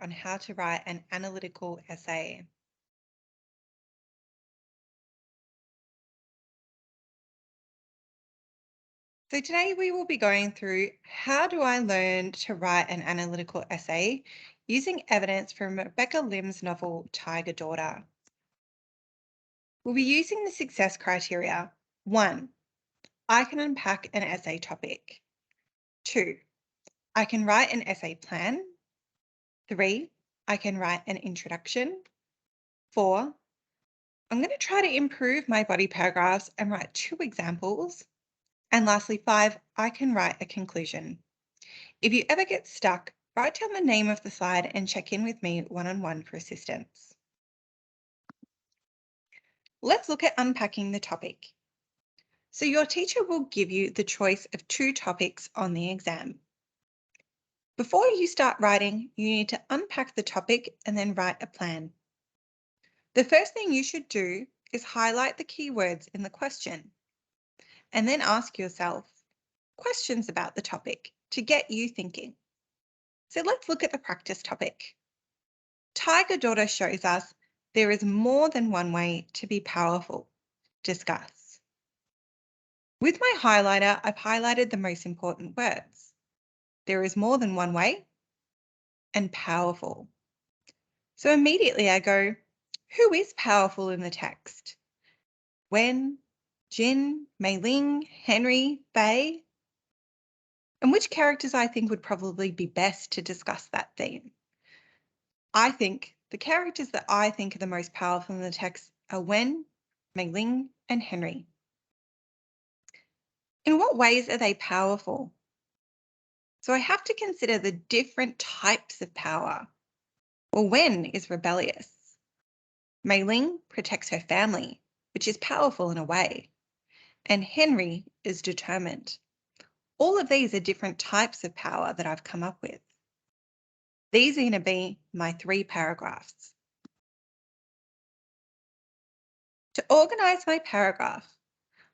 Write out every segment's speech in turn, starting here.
on how to write an analytical essay. So today we will be going through how do I learn to write an analytical essay using evidence from Rebecca Lim's novel Tiger Daughter. We'll be using the success criteria. 1, I can unpack an essay topic. 2, I can write an essay plan. 3, I can write an introduction. 4, I'm going to try to improve my body paragraphs and write 2 examples. And lastly, 5, I can write a conclusion. If you ever get stuck, write down the name of the slide and check in with me one-on-one for assistance. Let's look at unpacking the topic. So your teacher will give you the choice of 2 topics on the exam. Before you start writing, you need to unpack the topic and then write a plan. The first thing you should do is highlight the key words in the question and then ask yourself questions about the topic to get you thinking. So let's look at the practice topic. Tiger Daughter shows us there is more than one way to be powerful. Discuss. With my highlighter, I've highlighted the most important words. There is more than one way and powerful. So immediately I go, who is powerful in the text? Wen, Jin, Mei Ling, Henry, Bei? And which characters I think would probably be best to discuss that theme? I think the characters that I think are the most powerful in the text are Wen, Mei Ling, and Henry. In what ways are they powerful? So I have to consider the different types of power. Well, Wen is rebellious. Mei Ling protects her family, which is powerful in a way. And Henry is determined. All of these are different types of power that I've come up with. These are going to be my 3 paragraphs. To organise my paragraph,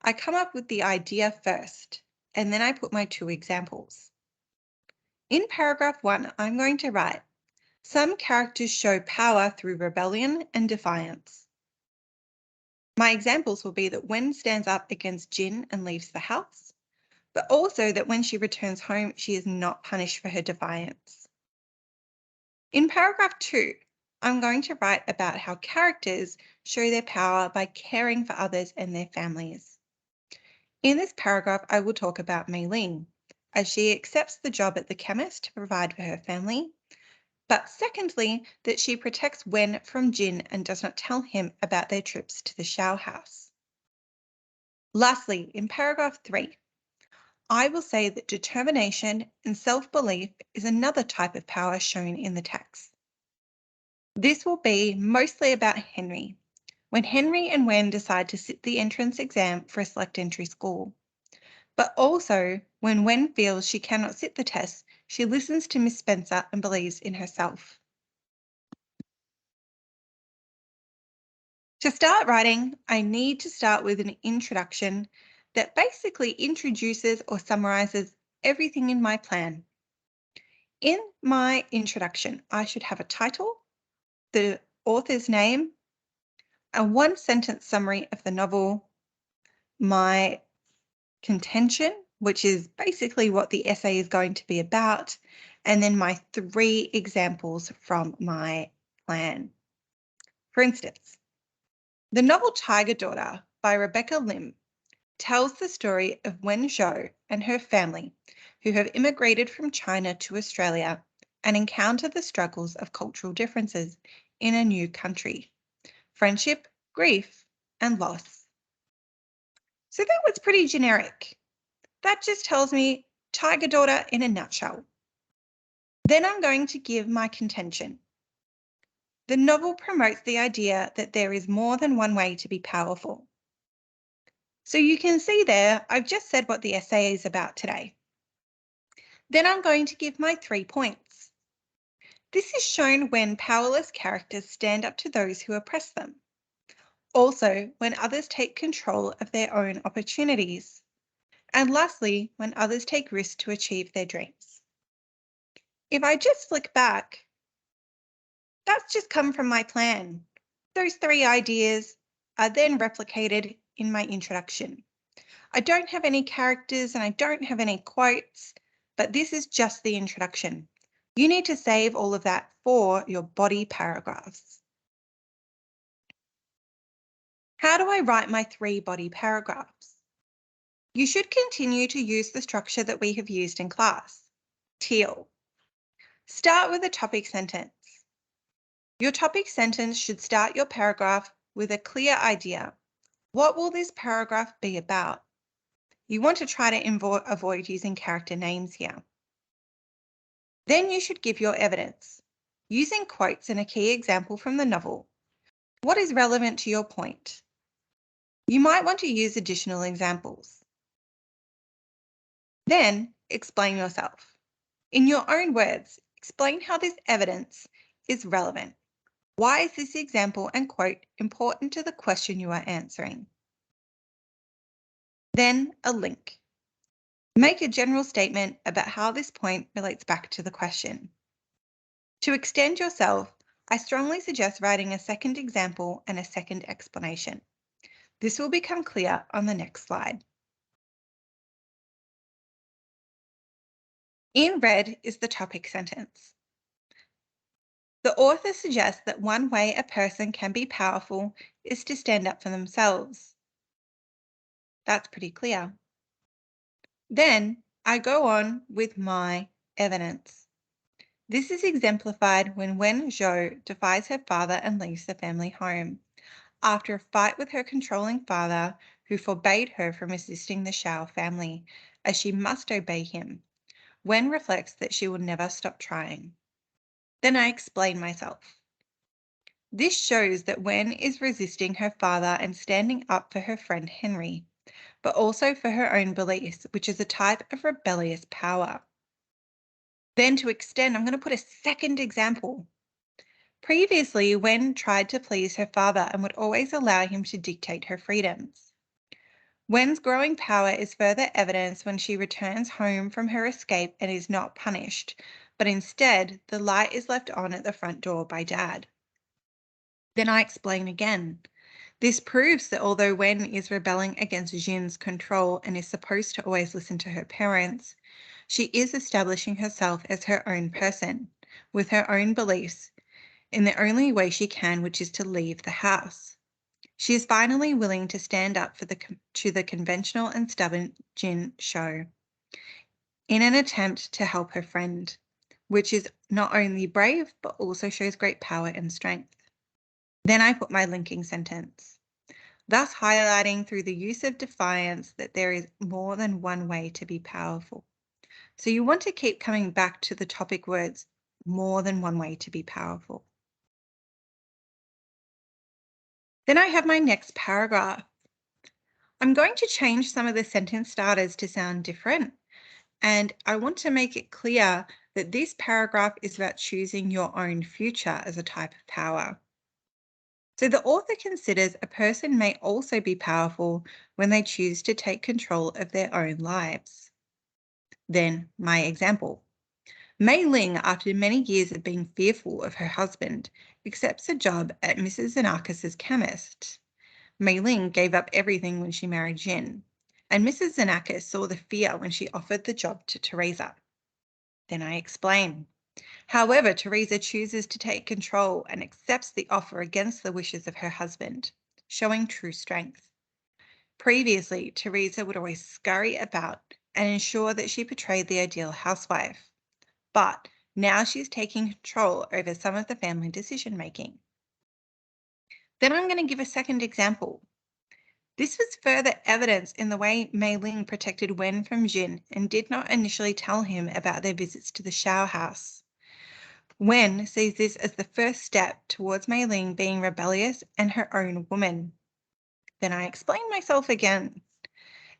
I come up with the idea first, and then I put my 2 examples. In paragraph 1, I'm going to write, some characters show power through rebellion and defiance. My examples will be that Wen stands up against Jin and leaves the house, but also that when she returns home, she is not punished for her defiance. In paragraph 2, I'm going to write about how characters show their power by caring for others and their families. In this paragraph, I will talk about Mei Ling, as she accepts the job at the chemist to provide for her family, but secondly, that she protects Wen from Jin and does not tell him about their trips to the Shao house. Lastly, in paragraph 3, I will say that determination and self-belief is another type of power shown in the text. This will be mostly about Henry, when Henry and Wen decide to sit the entrance exam for a select entry school. But also, when Wen feels she cannot sit the test, she listens to Miss Spencer and believes in herself. To start writing, I need to start with an introduction that basically introduces or summarises everything in my plan. In my introduction, I should have a title, the author's name, a 1-sentence summary of the novel, my contention, which is basically what the essay is going to be about, and then my 3 examples from my plan. For instance, the novel Tiger Daughter by Rebecca Lim tells the story of Wen Zhou and her family who have immigrated from China to Australia and encounter the struggles of cultural differences in a new country, friendship, grief, and loss. So that was pretty generic. That just tells me Tiger Daughter in a nutshell. Then I'm going to give my contention. The novel promotes the idea that there is more than one way to be powerful. So you can see there, I've just said what the essay is about today. Then I'm going to give my 3 points. This is shown when powerless characters stand up to those who oppress them. Also, when others take control of their own opportunities. And lastly, when others take risks to achieve their dreams. If I just flick back, That's just come from my plan. Those three ideas are then replicated in my introduction. I don't have any characters and I don't have any quotes, but this is just the introduction. You need to save all of that for your body paragraphs. How do I write my 3 body paragraphs? You should continue to use the structure that we have used in class. Teal. Start with a topic sentence. Your topic sentence should start your paragraph with a clear idea. What will this paragraph be about? You want to try to avoid using character names here. Then you should give your evidence, using quotes and a key example from the novel. What is relevant to your point? You might want to use additional examples. Then explain yourself. In your own words, explain how this evidence is relevant. Why is this example and quote important to the question you are answering? Then a link. Make a general statement about how this point relates back to the question. To extend yourself, I strongly suggest writing a second example and a second explanation. This will become clear on the next slide. In red is the topic sentence. The author suggests that one way a person can be powerful is to stand up for themselves. That's pretty clear. Then I go on with my evidence. This is exemplified when Wen Zhou defies her father and leaves the family home. After a fight with her controlling father, who forbade her from assisting the Shao family, as she must obey him, Wen reflects that she will never stop trying. Then I explain myself. This shows that Wen is resisting her father and standing up for her friend Henry, but also for her own beliefs, which is a type of rebellious power. Then to extend, I'm going to put a second example. Previously, Wen tried to please her father and would always allow him to dictate her freedoms. Wen's growing power is further evidenced when she returns home from her escape and is not punished, but instead the light is left on at the front door by Dad. Then I explain again. This proves that although Wen is rebelling against Jin's control and is supposed to always listen to her parents, she is establishing herself as her own person, with her own beliefs, in the only way she can, which is to leave the house. She is finally willing to stand up to the conventional and stubborn Jin Shou in an attempt to help her friend, which is not only brave, but also shows great power and strength. Then I put my linking sentence, thus highlighting through the use of defiance that there is more than one way to be powerful. So you want to keep coming back to the topic words, more than one way to be powerful. Then I have my next paragraph. I'm going to change some of the sentence starters to sound different, and I want to make it clear that this paragraph is about choosing your own future as a type of power. So the author considers a person may also be powerful when they choose to take control of their own lives. Then my example. Mei Ling, after many years of being fearful of her husband, accepts a job at Mrs. Xenakis' chemist. Mei Ling gave up everything when she married Jin, and Mrs. Xenakis saw the fear when she offered the job to Teresa. Then I explain. However, Teresa chooses to take control and accepts the offer against the wishes of her husband, showing true strength. Previously, Teresa would always scurry about and ensure that she portrayed the ideal housewife, but now she's taking control over some of the family decision-making. Then I'm going to give a second example. This was further evidence in the way Mei Ling protected Wen from Jin and did not initially tell him about their visits to the Shao house. Wen sees this as the first step towards Mei Ling being rebellious and her own woman. Then I explain myself again.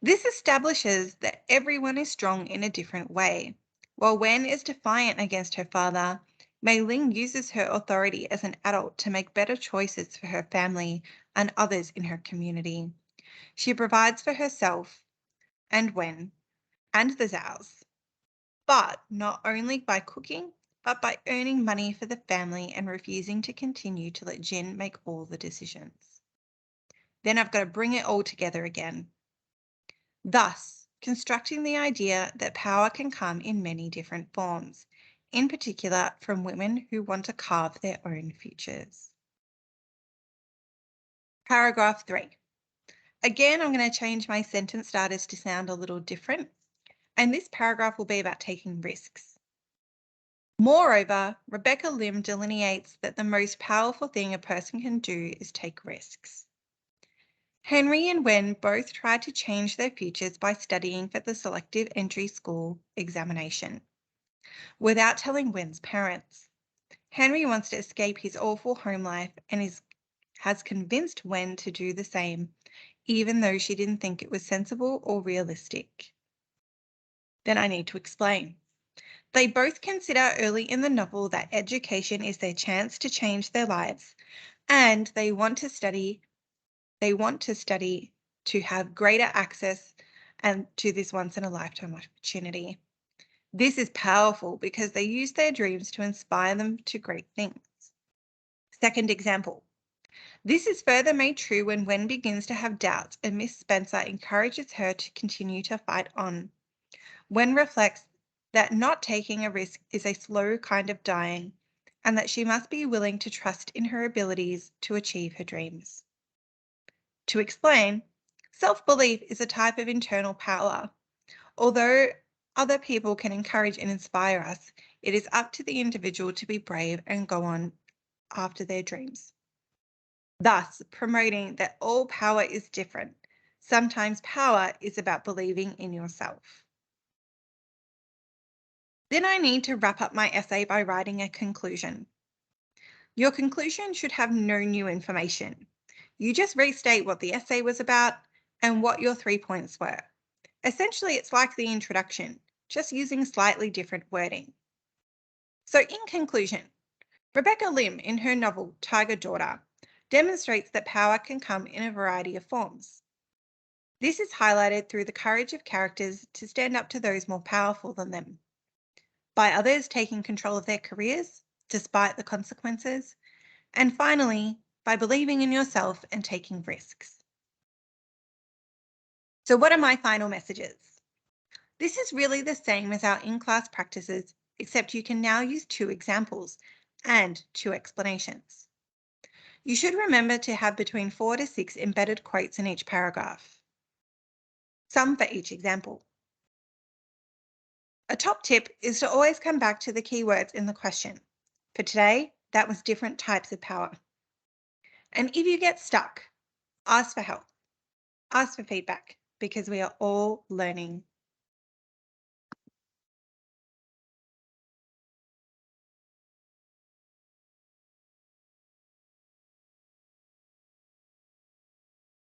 This establishes that everyone is strong in a different way. While Wen is defiant against her father, Mei Ling uses her authority as an adult to make better choices for her family and others in her community. She provides for herself and Wen and the Zhaos, but not only by cooking, but by earning money for the family and refusing to continue to let Jen make all the decisions. Then I've got to bring it all together again. Thus, constructing the idea that power can come in many different forms, in particular from women who want to carve their own futures. Paragraph 3. Again, I'm going to change my sentence starters to sound a little different, and this paragraph will be about taking risks. Moreover, Rebecca Lim delineates that the most powerful thing a person can do is take risks. Henry and Wen both tried to change their futures by studying for the selective entry school examination, without telling Wen's parents. Henry wants to escape his awful home life and has convinced Wen to do the same, even though she didn't think it was sensible or realistic. Then I need to explain. They both consider early in the novel that education is their chance to change their lives, and they want to study to have greater access and to this once in a lifetime opportunity. This is powerful because they use their dreams to inspire them to great things. Second example. This is further made true when Wen begins to have doubts and Miss Spencer encourages her to continue to fight on. Wen reflects that not taking a risk is a slow kind of dying and that she must be willing to trust in her abilities to achieve her dreams. To explain, self-belief is a type of internal power. Although other people can encourage and inspire us, it is up to the individual to be brave and go on after their dreams. Thus, promoting that all power is different. Sometimes power is about believing in yourself. Then I need to wrap up my essay by writing a conclusion. Your conclusion should have no new information. You just restate what the essay was about and what your 3 points were. Essentially, it's like the introduction, just using slightly different wording. So in conclusion, Rebecca Lim, in her novel Tiger Daughter, demonstrates that power can come in a variety of forms. This is highlighted through the courage of characters to stand up to those more powerful than them, by others taking control of their careers despite the consequences, and finally, by believing in yourself and taking risks. So what are my final messages? This is really the same as our in-class practices, except you can now use 2 examples and 2 explanations. You should remember to have between 4 to 6 embedded quotes in each paragraph, some for each example. A top tip is to always come back to the keywords in the question. For today, that was different types of power. And if you get stuck, ask for help, ask for feedback, because we are all learning